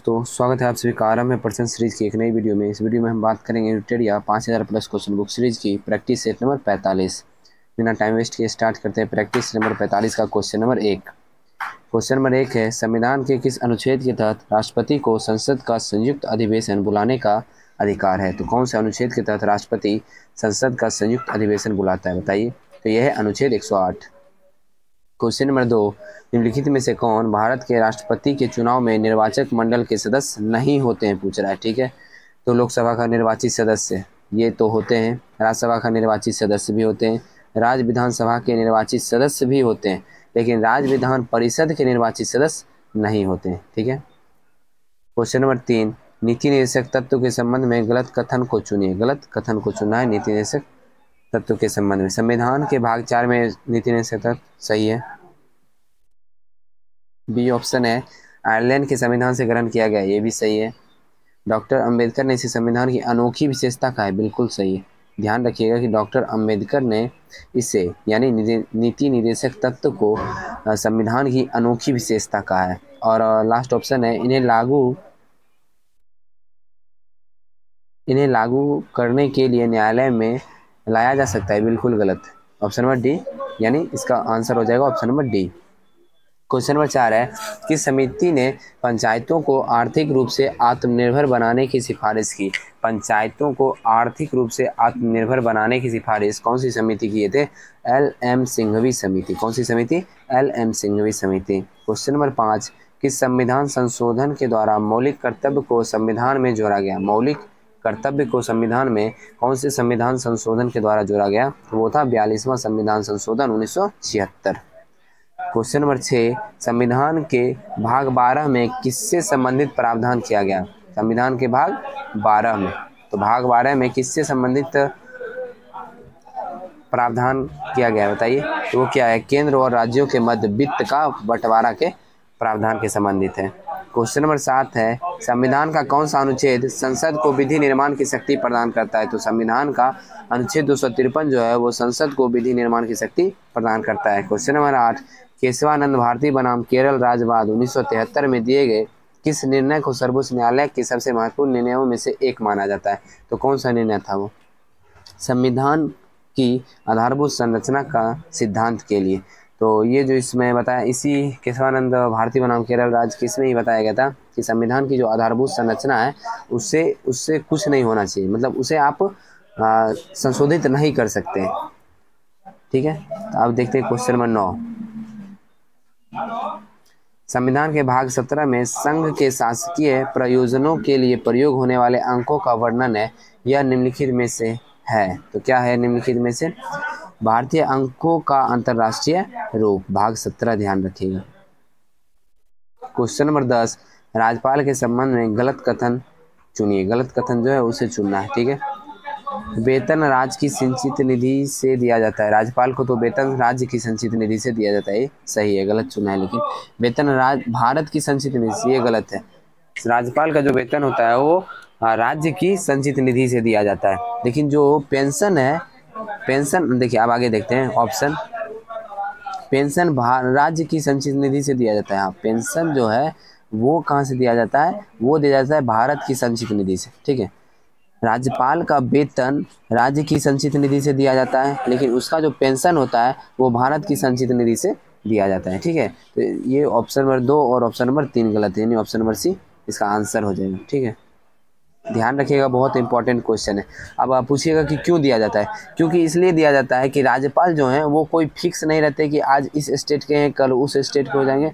दोस्तों, स्वागत है आप सभी का आरंभ है प्रश्न सीरीज की एक नई वीडियो में। इस वीडियो में हम बात करेंगे यूनिटेड या 5000 प्लस क्वेश्चन बुक सीरीज की प्रैक्टिस सेट नंबर 45। बिना टाइम वेस्ट किए स्टार्ट करते हैं प्रैक्टिस नंबर 45 का क्वेश्चन नंबर 1। क्वेश्चन नंबर 1 है, संविधान के किस अनुच्छेद के तहत राष्ट्रपति को संसद का संयुक्त अधिवेशन बुलाने का अधिकार है? तो कौन से अनुच्छेद के तहत राष्ट्रपति संसद का संयुक्त अधिवेशन बुलाता है, बताइए। तो यह है अनुच्छेद 108। क्वेश्चन नंबर 2, निम्नलिखित में से कौन भारत के राष्ट्रपति के चुनाव में निर्वाचक मंडल के सदस्य नहीं होते हैं, पूछ रहा है। ठीक है, तो लोकसभा का निर्वाचित सदस्य ये तो होते हैं, राज्यसभा का निर्वाचित सदस्य भी होते हैं, राज्य विधानसभा के निर्वाचित सदस्य भी होते हैं, लेकिन राज्य विधान परिषद के निर्वाचित सदस्य नहीं होते हैं। ठीक है। क्वेश्चन नंबर 3, नीति निर्देशक तत्व के संबंध में गलत कथन को चुनिए। गलत कथन को चुनना है नीति निर्देशक तत्व के संबंध में। संविधान के भाग 4 में नीति निर्देशक तत्व सही है। बी ऑप्शन है, आयरलैंड के संविधान से ग्रहण किया गया, ये भी सही है। डॉक्टर अंबेडकर ने इसे संविधान की अनोखी विशेषता कहा है, बिल्कुल सही है। ध्यान रखिएगा कि डॉक्टर अंबेडकर ने इसे यानी नीति निर्देशक तत्व को संविधान की अनोखी विशेषता कहा है। और लास्ट ऑप्शन है, इन्हें लागू करने के लिए न्यायालय में लाया जा सकता है, बिल्कुल गलत। ऑप्शन नंबर डी, यानी इसका आंसर हो जाएगा option number D. Question number 4 है, किस समिति ने पंचायतों को आर्थिक रूप से आत्मनिर्भर बनाने की सिफारिश की? पंचायतों को आर्थिक रूप से आत्मनिर्भर बनाने की सिफारिश कौन सी समिति किए थे? LM सिंघवी समिति। कौन सी समिति? LM सिंघवी समिति। क्वेश्चन नंबर 5, किस संविधान संशोधन के द्वारा मौलिक कर्तव्य को संविधान में जोड़ा गया? मौलिक कर्तव्य को संविधान में कौन से संविधान संशोधन के द्वारा जोड़ा गया? तो वो था 42वां संविधान संशोधन 1976। क्वेश्चन नंबर 6, संविधान के भाग 12 में किससे संबंधित प्रावधान किया गया? संविधान के भाग 12 में, तो भाग 12 में किससे संबंधित प्रावधान किया गया, बताइए। तो वो क्या है? केंद्र और राज्यों के मध्य वित्त का बंटवारा के प्रावधान के संबंधित है। क्वेश्चन नंबर 7 है, संविधान का कौन सा अनुच्छेद संसद को विधि निर्माण की शक्ति प्रदान करता है? तो संविधान का अनुच्छेद 253 जो है वो संसद को विधि निर्माण की शक्ति प्रदान करता है। क्वेश्चन नंबर 8, केशवानंद भारती बनाम केरल राज्यवाद 1973 में दिए गए किस निर्णय को सर्वोच्च न्यायालय के सबसे महत्वपूर्ण निर्णयों में से एक माना जाता है? तो कौन सा निर्णय था वो? संविधान की आधारभूत संरचना का सिद्धांत के लिए। तो ये जो इसमें बताया, इसी केशवानंद भारती बनाम केरल राज्य किसमें ही बताया गया था कि संविधान की जो आधारभूत संरचना है उससे कुछ नहीं होना चाहिए, मतलब उसे आप संशोधित नहीं कर सकते। ठीक है, तो अब देखते हैं क्वेश्चन नंबर 9। संविधान के भाग 17 में संघ के शासकीय प्रयोजनों के लिए प्रयोग होने वाले अंकों का वर्णन है, यह निम्नलिखित में से है। तो क्या है निम्नलिखित में से? भारतीय अंकों का अंतरराष्ट्रीय रूप, भाग 17 ध्यान रखिएगा। क्वेश्चन नंबर 10, राज्यपाल के संबंध में गलत कथन चुनिए। गलत कथन जो है उसे चुनना है। ठीक है, वेतन राज्य की संचित निधि से दिया जाता है। राज्यपाल को तो वेतन राज्य की संचित निधि से दिया जाता है, सही है। गलत चुना है, लेकिन वेतन भारत की संचित निधि से, ये गलत है। राज्यपाल का जो वेतन होता है वो राज्य की संचित निधि से दिया जाता है, लेकिन जो पेंशन है, पेंशन देखिए आप आगे देखते हैं ऑप्शन, पेंशन राज्य की संचित निधि से दिया जाता है। हाँ, पेंशन जो है वो कहाँ से दिया जाता है? वो दिया जाता है भारत की संचित निधि से। ठीक है, राज्यपाल का वेतन राज्य की संचित निधि से दिया जाता है, लेकिन उसका जो पेंशन होता है वो भारत की संचित निधि से दिया जाता है। ठीक है, तो ये ऑप्शन नंबर 2 और ऑप्शन नंबर 3 गलत है, यानी ऑप्शन नंबर सी इसका आंसर हो जाएगा। ठीक है, ध्यान रखिएगा, बहुत इंपॉर्टेंट क्वेश्चन है। अब आप पूछिएगा कि क्यों दिया जाता है? क्योंकि इसलिए दिया जाता है कि राज्यपाल जो हैं वो कोई फिक्स नहीं रहते कि आज इस स्टेट के हैं कल उस स्टेट के हो जाएंगे,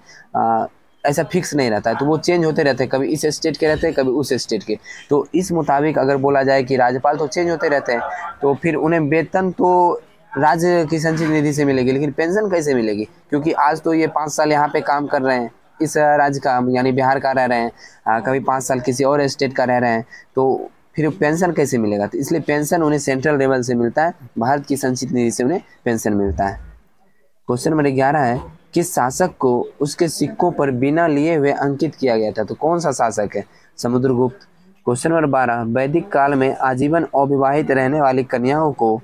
ऐसा फिक्स नहीं रहता है, तो वो चेंज होते रहते हैं, कभी इस स्टेट के रहते हैं कभी उस स्टेट के। तो इस मुताबिक अगर बोला जाए कि राज्यपाल तो चेंज होते रहते हैं, तो फिर उन्हें वेतन तो राज्य की संचित निधि से मिलेगी, लेकिन पेंशन कैसे मिलेगी? क्योंकि आज तो ये 5 साल यहाँ पे काम कर रहे हैं, इस राज्य का यानी बिहार का रह रहे हैं, कभी 5 साल किसी और स्टेट का रह रहे हैं, तो फिर पेंशन कैसे मिलेगा? तो इसलिए पेंशन उन्हें सेंट्रल लेवल से मिलता है, भारत की संचित निधि से उन्हें पेंशन मिलता है। क्वेश्चन नंबर 11 है, किस शासक को उसके सिक्कों पर बिना लिए हुए अंकित किया गया था? तो कौन सा शासक है? समुद्रगुप्त। क्वेश्चन नंबर 12, वैदिक काल में आजीवन अविवाहित रहने वाली कन्याओं को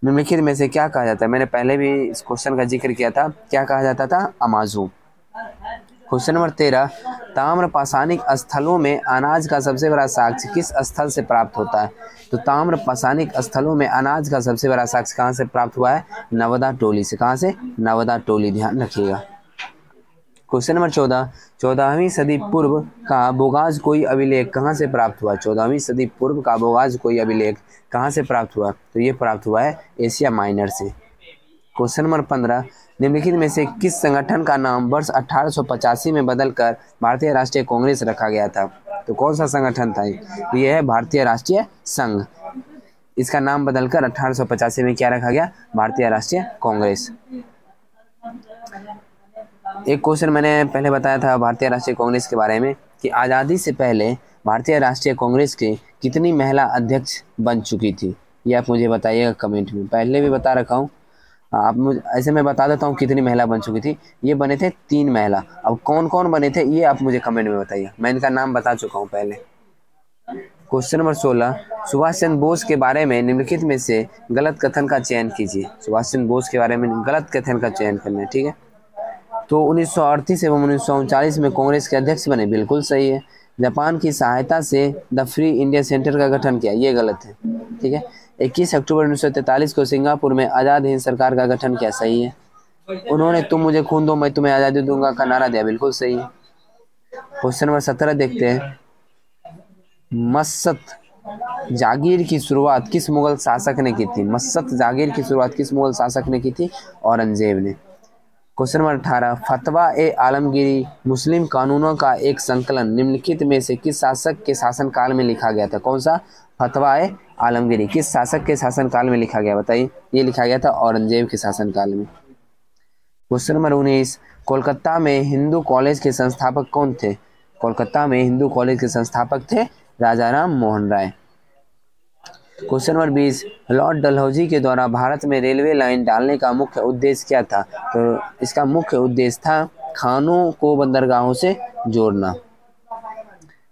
निम्नलिखित में से क्या कहा जाता है? मैंने पहले भी इस क्वेश्चन का जिक्र किया था, क्या कहा जाता था? अमाजू। क्वेश्चन नंबर 13, ताम्र पाषाणिक स्थलों में अनाज का सबसे बड़ा साक्ष्य किस स्थल से प्राप्त होता है? तो ताम्र पाषाणिक स्थलों में अनाज का सबसे बड़ा साक्ष्य कहाँ से प्राप्त हुआ है? नवदा टोली से। कहाँ से? नवदा टोली, ध्यान रखिएगा। क्वेश्चन नंबर 14, 14वीं सदी पूर्व का बोगाज कोई अभिलेख कहाँ से प्राप्त हुआ? 14वीं सदी पूर्व का बोगाज कोई अभिलेख कहाँ से प्राप्त हुआ? तो ये प्राप्त हुआ है एशिया माइनर से। क्वेश्चन नंबर 15, निम्नलिखित में से किस संगठन का नाम वर्ष 1885 में बदलकर भारतीय राष्ट्रीय कांग्रेस रखा गया था? तो कौन सा संगठन था? तो ये है भारतीय राष्ट्रीय संघ। इसका नाम बदलकर 1885 में क्या रखा गया? भारतीय राष्ट्रीय कांग्रेस। एक क्वेश्चन मैंने पहले बताया था भारतीय राष्ट्रीय कांग्रेस के बारे में कि आज़ादी से पहले भारतीय राष्ट्रीय कांग्रेस के कितनी महिला अध्यक्ष बन चुकी थी? ये आप मुझे बताइएगा कमेंट में। पहले भी बता रखा हूँ, आप मुझे ऐसे मैं बता देता हूँ कितनी महिला बन चुकी थी। ये बने थे 3 महिला। अब कौन कौन बने थे ये आप मुझे कमेंट में बताइए। मैं इनका नाम बता चुका हूँ पहले। क्वेश्चन नंबर 16, सुभाष चंद्र बोस के बारे में निम्नलिखित में से गलत कथन का चयन कीजिए। सुभाष चंद्र बोस के बारे में गलत कथन का चयन करना है, ठीक है। तो 1938 एवं 1939 में कांग्रेस के अध्यक्ष बने, बिल्कुल सही है। जापान की सहायता से द फ्री इंडिया सेंटर का गठन किया, ये गलत है, ठीक है। 21 अक्टूबर 1943 को सिंगापुर में आज़ाद हिंद सरकार का गठन किया, सही है। उन्होंने तुम मुझे खून दो मैं तुम्हें आज़ादी दूंगा का नारा दिया, बिल्कुल सही है। क्वेश्चन नंबर 17 देखते हैं। मस्सत जागीर की शुरुआत किस मुगल शासक ने की थी? मस्सत जागीर की शुरुआत किस मुगल शासक ने की थी? औरंगजेब ने। क्वेश्चन नंबर 18, फतवा ए आलमगीरी मुस्लिम कानूनों का एक संकलन निम्नलिखित में से किस शासक के शासनकाल में लिखा गया था? कौन सा? फतवा ए आलमगीरी किस शासक के शासनकाल में लिखा गया, बताइए। ये लिखा गया था औरंगजेब के शासनकाल में। क्वेश्चन नंबर 19, कोलकाता में हिंदू कॉलेज के संस्थापक कौन थे? कोलकाता में हिंदू कॉलेज के संस्थापक थे राजा Ram Mohan Roy. Question number 20, Lord Dalhousie के द्वारा भारत में रेलवे लाइन डालने का मुख्य उद्देश्य क्या था? तो इसका मुख्य उद्देश्य था खानों को बंदरगाहों से जोड़ना।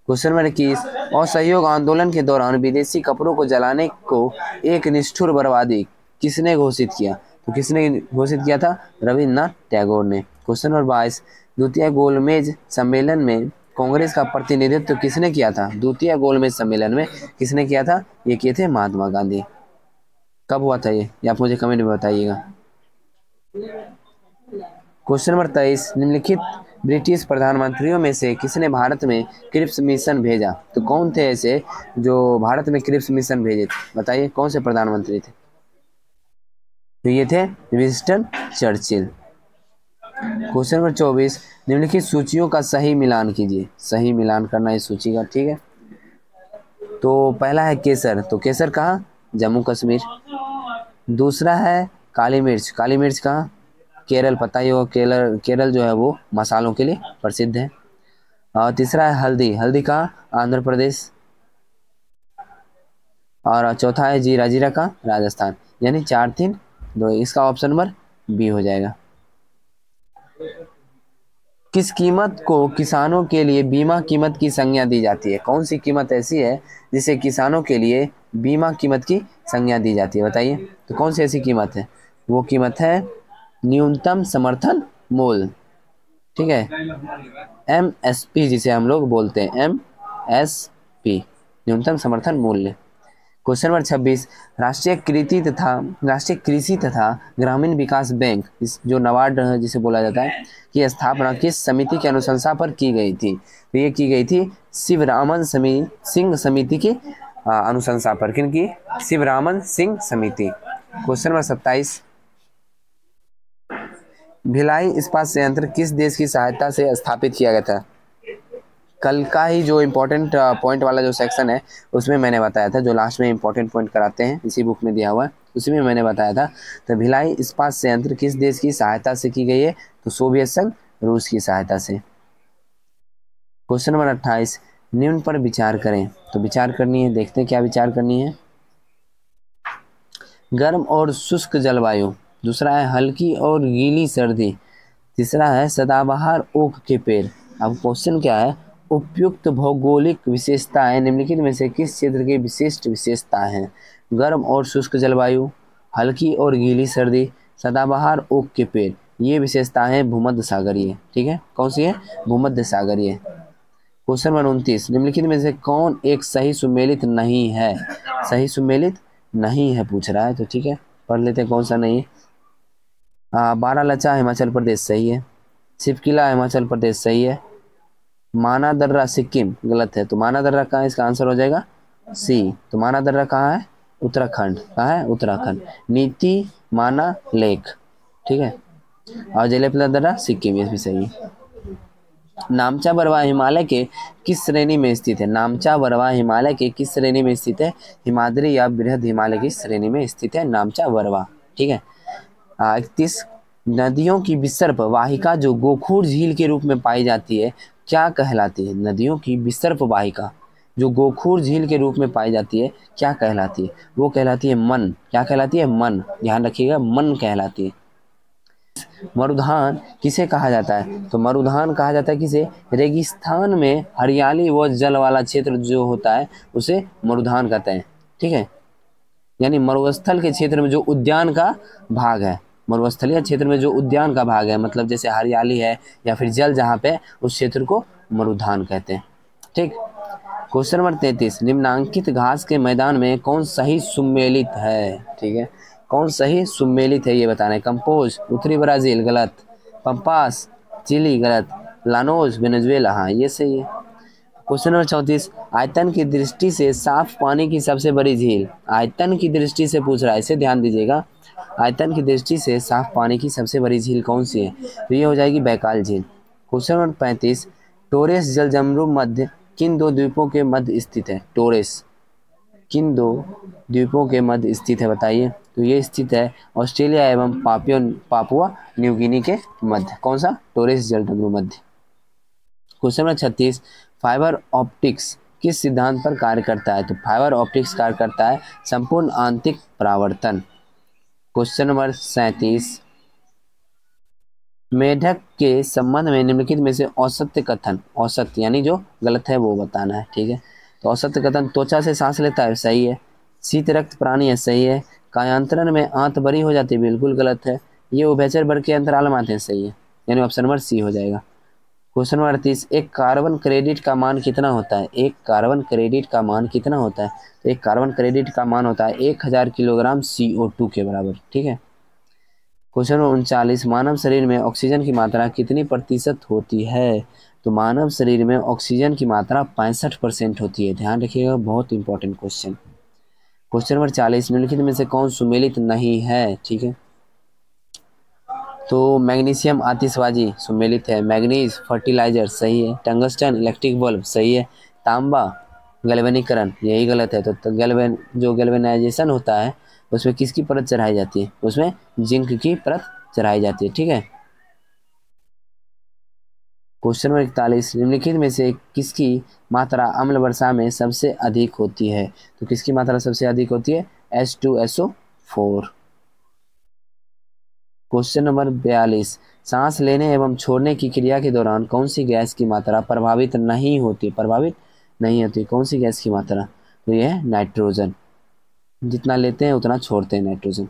क्वेश्चन नंबर 21, असहयोग आंदोलन के दौरान विदेशी कपड़ों को जलाने को एक निष्ठुर बर्बादी किसने घोषित किया? तो किसने घोषित किया था? रविन्द्रनाथ टैगोर ने। क्वेश्चन नंबर 22, द्वितीय गोलमेज सम्मेलन में कांग्रेस का प्रतिनिधित्व किसने किया था? द्वितीय गोलमेज सम्मेलन में किसने किया था? ये किए थे महात्मा गांधी। कब हुआ था ये आप मुझे कमेंट में बताइएगा। क्वेश्चन नंबर 23, निम्नलिखित ब्रिटिश प्रधानमंत्रियों में से किसने भारत में क्रिप्स मिशन भेजा? तो कौन थे ऐसे जो भारत में क्रिप्स मिशन भेजे थे, बताइए कौन से प्रधानमंत्री थे? तो ये थे विंस्टन चर्चिल। क्वेश्चन नंबर 24, निम्नलिखित सूचियों का सही मिलान कीजिए। सही मिलान करना है सूची का, ठीक है। तो पहला है केसर, तो केसर कहाँ? जम्मू कश्मीर। दूसरा है काली मिर्च, काली मिर्च कहाँ? केरल, पता ही हो केरल जो है वो मसालों के लिए प्रसिद्ध है। और तीसरा है हल्दी, हल्दी कहाँ? आंध्र प्रदेश। और चौथा है जीरा, जीरा कहाँ? राजस्थान। यानी 4, 3, 2, इसका ऑप्शन नंबर बी हो जाएगा। किस कीमत को किसानों के लिए बीमा कीमत की संज्ञा दी जाती है? कौन सी कीमत ऐसी है जिसे किसानों के लिए बीमा कीमत की संज्ञा दी जाती है, बताइए। तो कौन सी ऐसी कीमत है? वो कीमत है न्यूनतम समर्थन मूल्य, ठीक है, MSP जिसे हम लोग बोलते हैं, MSP, न्यूनतम समर्थन मूल्य। क्वेश्चन नंबर 26, राष्ट्रीय कृषि तथा ग्रामीण विकास बैंक जो नाबार्ड जिसे बोला जाता है की स्थापना किस समिति की अनुशंसा पर की गई थी? तो ये की गई थी शिवरामन सिंह समिति की अनुशंसा पर। किनकी? शिवरामन सिंह समिति। क्वेश्चन नंबर 27, भिलाई इस्पात संयंत्र किस देश की सहायता से स्थापित किया गया था? कल का ही जो इम्पोर्टेंट पॉइंट वाला जो सेक्शन है उसमें मैंने बताया था, जो लास्ट में इम्पोर्टेंट पॉइंट कराते हैं इसी बुक में दिया हुआ है, उसी में मैंने बताया था। तो भिलाई इस्पात संयंत्र किस देश की सहायता से की गई है? तो सोवियत संघ, रूस की सहायता से। क्वेश्चन नंबर 28, निम्न पर विचार करें। तो विचार करनी है, देखते हैं क्या विचार करनी है। गर्म और शुष्क जलवायु, दूसरा है हल्की और गीली सर्दी, तीसरा है सदाबहार ओक के पेड़। अब क्वेश्चन क्या है? उपयुक्त भौगोलिक विशेषताएं निम्नलिखित में से किस क्षेत्र की विशिष्ट विशेषताएं हैं? गर्म और शुष्क जलवायु, हल्की और गीली सर्दी, सदाबहार ओक के पेड़, ये विशेषताएं भूमध्य सागरीय, ठीक है, कौन सी है, भूमध्य सागरीय। क्वेश्चन नंबर 29, निम्नलिखित में से कौन एक सही सुमेलित नहीं है, सही सुमेलित नहीं है पूछ रहा है, तो ठीक है पढ़ लेते हैं कौन सा नहीं है। बारालाचा हिमाचल प्रदेश सही है, शिवकिला हिमाचल प्रदेश सही है, माना दर्रा सिक्किम गलत है, तो माना दर्रा कहाँ है, इसका आंसर हो जाएगा सी। तो माना दर्रा कहाँ है, उत्तराखंड, कहाँ है, उत्तराखंड। नीति माना लेक, ठीक है, और जलेपला दर्रा सिक्किम, ये भी सही है। नामचा बरवा हिमालय के किस श्रेणी में स्थित है, नामचा बरवा हिमालय के किस श्रेणी में स्थित है, हिमाद्री या बृहद हिमालय की श्रेणी में स्थित है नामचा बरवा, ठीक है। 31, नदियों की विसर्प वाहिका जो गोखूर झील के रूप में पाई जाती है क्या कहलाती है, नदियों की विसर्प वाहिका जो गोखूर झील के रूप में पाई जाती है क्या कहलाती है, वो कहलाती है मन, क्या कहलाती है, मन, ध्यान रखिएगा मन कहलाती है। मरुधान किसे कहा जाता है, तो मरुधान कहा जाता है किसे, रेगिस्तान में हरियाली व जल वाला क्षेत्र जो होता है उसे मरुधान कहते हैं, ठीक है, यानी मरुस्थल के क्षेत्र में जो उद्यान का भाग है, मरुस्थलीय क्षेत्र में जो उद्यान का भाग है, मतलब जैसे हरियाली है या फिर जल जहाँ पे, उस क्षेत्र को मरुधान कहते हैं, ठीक। क्वेश्चन नंबर 33, निम्नांकित घास के मैदान में कौन सही सुमेलित है, ठीक है, कौन सही सुमेलित है ये बताना है। कंपोज उत्तरी ब्राजील गलत, पंपास चिली गलत, लानोज वेनेजुएला, हाँ ये सही है। क्वेश्चन नंबर 34, आयतन की दृष्टि से साफ पानी की सबसे बड़ी झील, आयतन की दृष्टि से पूछ रहा है, इसे ध्यान दीजिएगा, आयतन की दृष्टि से साफ पानी की सबसे बड़ी झील कौन सी है, तो ये हो जाएगी बैकाल झील। क्वेश्चन नंबर 35, टोरेस जलजमरू मध्य किन दो द्वीपों के मध्य स्थित है, टोरेस किन दो द्वीपों के मध्य स्थित है बताइए, तो ये स्थित है ऑस्ट्रेलिया एवं पापुआ न्यू गिनी के मध्य, कौन सा, टोरेस जलजमरू मध्य। क्वेश्चन नंबर 36, फाइबर ऑप्टिक्स किस सिद्धांत पर कार्य करता है, तो फाइबर ऑप्टिक्स कार्य करता है संपूर्ण आंतरिक परावर्तन। क्वेश्चन नंबर 37, मेढक के संबंध में निम्नलिखित में से औसत्य कथन, औसत यानी जो गलत है वो बताना है, ठीक है, तो औसत्य कथन, त्वचा से सांस लेता है सही है, शीत रक्त प्राणी है सही है, कायांतरण में आंत बड़ी हो जाती है बिल्कुल गलत है, ये उभयचर वर्ग के अंतराल में आते हैं सही है, यानी ऑप्शन नंबर सी हो जाएगा। क्वेश्चन नंबर 38, एक कार्बन क्रेडिट का मान कितना होता है, एक कार्बन क्रेडिट का मान कितना होता है, तो एक कार्बन क्रेडिट का मान होता है 1000 किलोग्राम CO2 के बराबर, ठीक है। क्वेश्चन नंबर 39, मानव शरीर में ऑक्सीजन की मात्रा कितनी प्रतिशत होती है, तो मानव शरीर में ऑक्सीजन की मात्रा 65% होती है, ध्यान रखिएगा, बहुत इंपॉर्टेंट क्वेश्चन। क्वेश्चन नंबर 40, निम्नलिखित में से कौन सुमेलित नहीं है, ठीक है, तो मैग्नीशियम आतिशबाजी सुमेलित है, मैग्नीज फर्टिलाइजर सही है, टंगस्टन इलेक्ट्रिक बल्ब सही है, तांबा गैल्वेनीकरण यही गलत है, तो गैल्वेनाइजेशन होता है उसमें किसकी परत चढ़ाई जाती है, उसमें जिंक की परत चढ़ाई जाती है, ठीक है। क्वेश्चन नंबर 41, निम्नलिखित में से किसकी मात्रा अम्ल वर्षा में सबसे अधिक होती है, तो किसकी मात्रा सबसे अधिक होती है, H2SO4। क्वेश्चन नंबर 42, सांस लेने एवं छोड़ने की क्रिया के दौरान कौन सी गैस की मात्रा प्रभावित नहीं होती, प्रभावित नहीं होती, कौन सी गैस की मात्रा, तो यह है नाइट्रोजन, जितना लेते हैं उतना छोड़ते हैं नाइट्रोजन,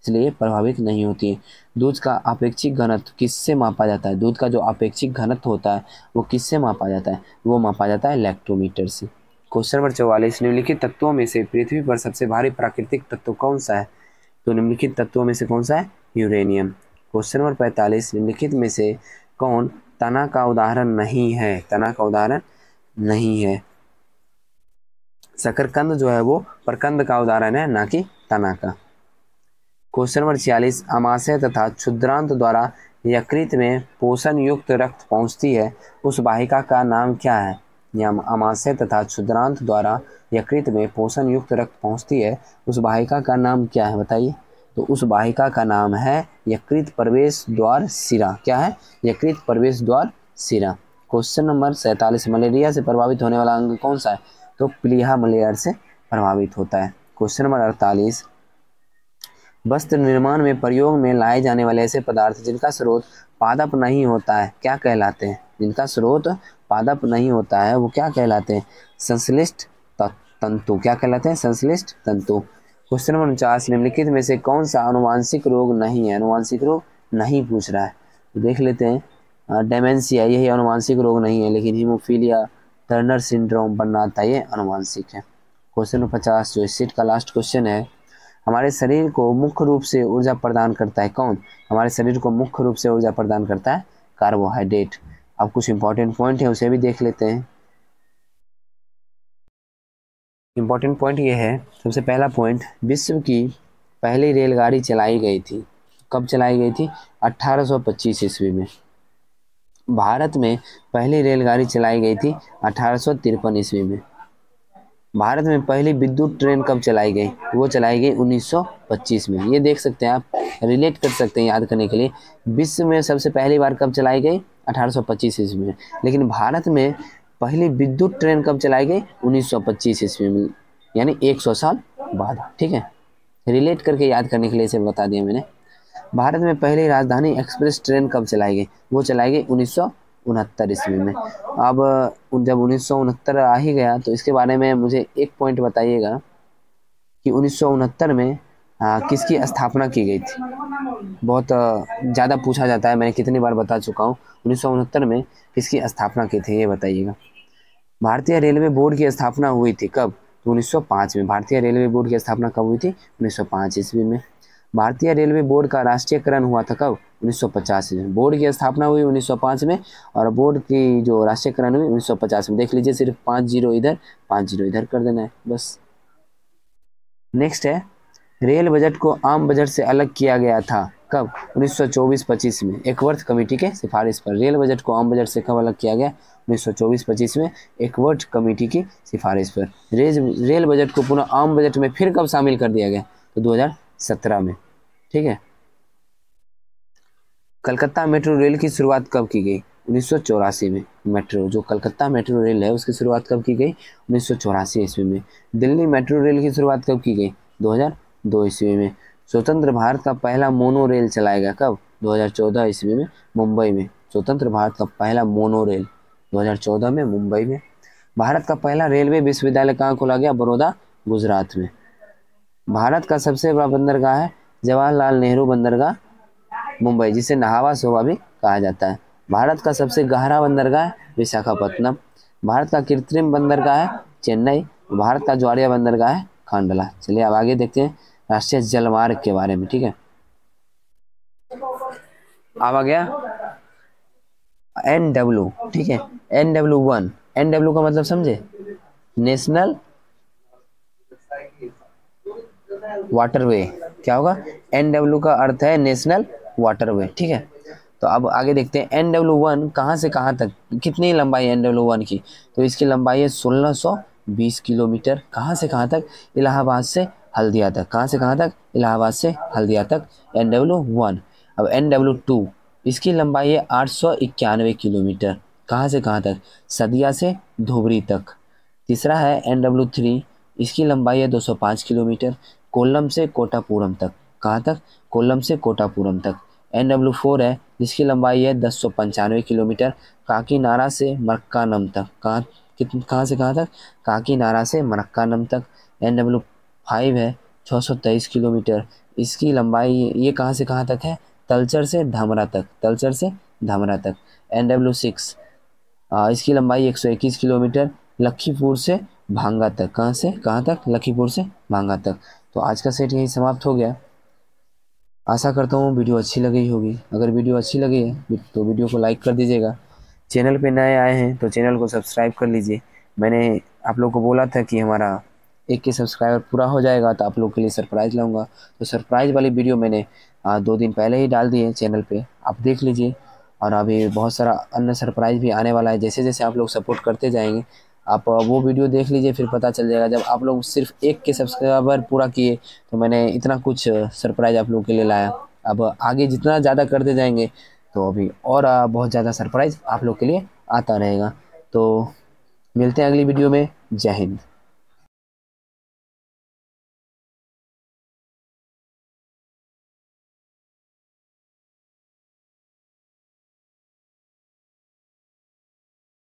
इसलिए प्रभावित नहीं होती है। दूध का अपेक्षिक घनत्व किससे मापा जाता है, दूध का जो अपेक्षिक घनत्व होता है वो किससे मापा जाता है, वो मापा जाता है लैक्टोमीटर से। क्वेश्चन नंबर 44, निम्नलिखित तत्वों में से पृथ्वी पर सबसे भारी प्राकृतिक तत्व कौन सा है, तो निम्नलिखित तत्वों में से कौन सा है, यूरेनियम। क्वेश्चन नंबर 45, निम्नलिखित में से कौन तना का उदाहरण नहीं है, तना का उदाहरण नहीं है, शकरकंद जो है वो प्रकंद का उदाहरण है, ना कि तना का। क्वेश्चन नंबर 46, आमाशय तथा क्षुद्रांत द्वारा यकृत में पोषण युक्त रक्त पहुंचती है उस वाहिका का नाम क्या है, या आमाशय तथा क्षुद्रांत द्वारा यकृत में पोषण युक्त रक्त पहुंचती है उस वाहिका का नाम क्या है बताइए, तो उस वाहिका का नाम है यकृत प्रवेश द्वार शिरा, क्या है, यकृत प्रवेश द्वार शिरा। क्वेश्चन नंबर 47, मलेरिया से प्रभावित होने वाला अंग कौन सा है, तो प्लीहा मलेरिया से प्रभावित होता है। क्वेश्चन नंबर 48, वस्त्र निर्माण में प्रयोग में लाए जाने वाले ऐसे पदार्थ जिनका स्रोत पादप नहीं होता है क्या कहलाते हैं, जिनका स्रोत पादप नहीं होता है वो क्या कहलाते हैं, संश्लिष्ट तंतु, क्या कहलाते हैं, संश्लिष्ट तंतु। क्वेश्चन नंबर 49, निम्नलिखित में से कौन सा आनुवांशिक रोग नहीं है, आनुवांशिक रोग नहीं पूछ रहा है, तो देख लेते हैं। डेमेंशिया यही अनुवांशिक रोग नहीं है, लेकिन हीमोफीलिया, टर्नर सिंड्रोम बनना आता है, ये अनुवांशिक है। क्वेश्चन नंबर 50 जो इस सेट का लास्ट क्वेश्चन है, हमारे शरीर को मुख्य रूप से ऊर्जा प्रदान करता है कौन? हमारे शरीर को मुख्य रूप से ऊर्जा प्रदान करता है कार्बोहाइड्रेट। अब कुछ इंपॉर्टेंट पॉइंट है उसे भी देख लेते हैं। इंपॉर्टेंट पॉइंट ये है, सबसे पहला पॉइंट, विश्व की पहली रेलगाड़ी चलाई गई थी, कब चलाई गई थी? 1825 ईस्वी में। भारत में पहली रेलगाड़ी चलाई गई थी 1853 ईस्वी में। भारत में पहली विद्युत ट्रेन कब चलाई गई? वो चलाई गई 1925 में। ये देख सकते हैं आप, रिलेट कर सकते हैं याद करने के लिए। विश्व में सबसे पहली बार कब चलाई गई? 1825 ईस्वी में। लेकिन भारत में पहली विद्युत ट्रेन कब चलाई गई? 1925 ईस्वी में, यानी 100 साल बाद। ठीक है, रिलेट करके याद करने के लिए इसे बता दिया मैंने। भारत में पहली राजधानी एक्सप्रेस ट्रेन कब चलाई गई? वो चलाई गई 1969 ईस्वी में। अब जब 1969 आ ही गया तो इसके बारे में मुझे एक पॉइंट बताइएगा कि 1969 में किसकी स्थापना की गई थी? बहुत ज़्यादा पूछा जाता है, मैंने कितनी बार बता चुका हूँ। 1969 में किसकी स्थापना की थी ये बताइएगा। भारतीय रेलवे बोर्ड की स्थापना हुई थी कब? तो 1905 में। भारतीय रेलवे बोर्ड की स्थापना कब हुई थी? 1905 ईस्वी में। भारतीय रेलवे बोर्ड का राष्ट्रीयकरण हुआ था कब? 1950 में। बोर्ड की स्थापना हुई 1905 में और बोर्ड की जो राष्ट्रीयकरण हुई 1950 में। देख लीजिए, सिर्फ 5 जीरो इधर 5 जीरो इधर कर देना है बस। नेक्स्ट है, रेल बजट को आम बजट से अलग किया गया था कब? 1924-25 में, एकवर्थ कमेटी के सिफारिश पर। रेल बजट को आम बजट से कब अलग किया गया? 1924-25 में, एकवर्थ कमेटी की सिफारिश पर। रेल बजट को पुनः आम बजट में फिर कब शामिल कर दिया गया? तो 2017 में। ठीक है। कलकत्ता मेट्रो रेल की शुरुआत कब की गई? 1984 में। मेट्रो जो कलकत्ता मेट्रो रेल है उसकी शुरुआत कब की गई? 1984 ईस्वी में। दिल्ली मेट्रो रेल की शुरुआत कब की गई? 2002 ईस्वी में। स्वतंत्र भारत का पहला मोनो रेल चलाया गया कब? 2014 ईस्वी में, मुंबई में। स्वतंत्र भारत का पहला मोनो रेल 2014 में, मुंबई में। भारत का पहला रेलवे विश्वविद्यालय कहाँ खोला गया? बड़ौदा, गुजरात में। भारत का सबसे बड़ा बंदरगाह है जवाहरलाल नेहरू बंदरगाह, मुंबई, जिसे नहावा शोभा भी कहा जाता है। भारत का सबसे गहरा बंदरगाह है विशाखापत्तनम। भारत का कृत्रिम बंदरगाह है चेन्नई। भारत का ज्वारीय बंदरगाह है खांडला। चलिए अब आगे देखते हैं राष्ट्रीय जलमार्ग के बारे में। ठीक है, अब आ गया NW। ठीक है, NW1। NW का मतलब समझे? National waterway. क्या होगा? NW का अर्थ है नेशनल वाटरवे। ठीक है, तो अब आगे देखते हैं NW1 कहाँ से कहाँ तक, कितनी लंबाई है NW1 की? तो इसकी लंबाई है 1620 किलोमीटर। कहाँ से कहाँ तक? इलाहाबाद से हल्दिया तक। कहाँ से कहाँ तक? इलाहाबाद से हल्दिया तक NW1। अब NW2, इसकी लंबाई है 891 किलोमीटर। कहाँ से कहाँ तक? सदिया से धुबरी तक। तीसरा है NW3, इसकी लंबाई है 205 किलोमीटर, कोल्लम से कोटापुरम तक। कहाँ तक? कोल्लम से कोटापुरम तक। NW4 है, जिसकी लंबाई है 1095 किलोमीटर, काकीनाडा से मरक्कानम तक। कहाँ से कहाँ तक? काकीनाडा से मरक्कानम तक। NW5 है, 623 किलोमीटर, इसकी लंबाई ये कहाँ से कहाँ तक है? तलचर से धामरा तक। तलचर से धामरा तक। NW6, इसकी लंबाई 121 किलोमीटर, लखीमपुर से भांगा तक। कहाँ से कहाँ तक? लखीमपुर से भांगा तक। तो आज का सेट यही समाप्त हो गया। आशा करता हूँ वीडियो अच्छी लगी होगी। अगर वीडियो अच्छी लगी है तो वीडियो को लाइक कर दीजिएगा। चैनल पे नए आए हैं तो चैनल को सब्सक्राइब कर लीजिए। मैंने आप लोग को बोला था कि हमारा 1K सब्सक्राइबर पूरा हो जाएगा तो आप लोग के लिए सरप्राइज़ लाऊंगा। तो सरप्राइज़ वाली वीडियो मैंने 2 दिन पहले ही डाल दी है चैनल पे, आप देख लीजिए। और अभी बहुत सारा अन्य सरप्राइज़ भी आने वाला है। जैसे जैसे आप लोग सपोर्ट करते जाएंगे, आप वो वीडियो देख लीजिए, फिर पता चल जाएगा। जब आप लोग सिर्फ 1K सब्सक्राइबर पूरा किए तो मैंने इतना कुछ सरप्राइज़ आप लोग के लिए लाया। अब आगे जितना ज़्यादा करते जाएंगे तो अभी और बहुत ज़्यादा सरप्राइज़ आप लोग के लिए आता रहेगा। तो मिलते हैं अगली वीडियो में। जय हिंद।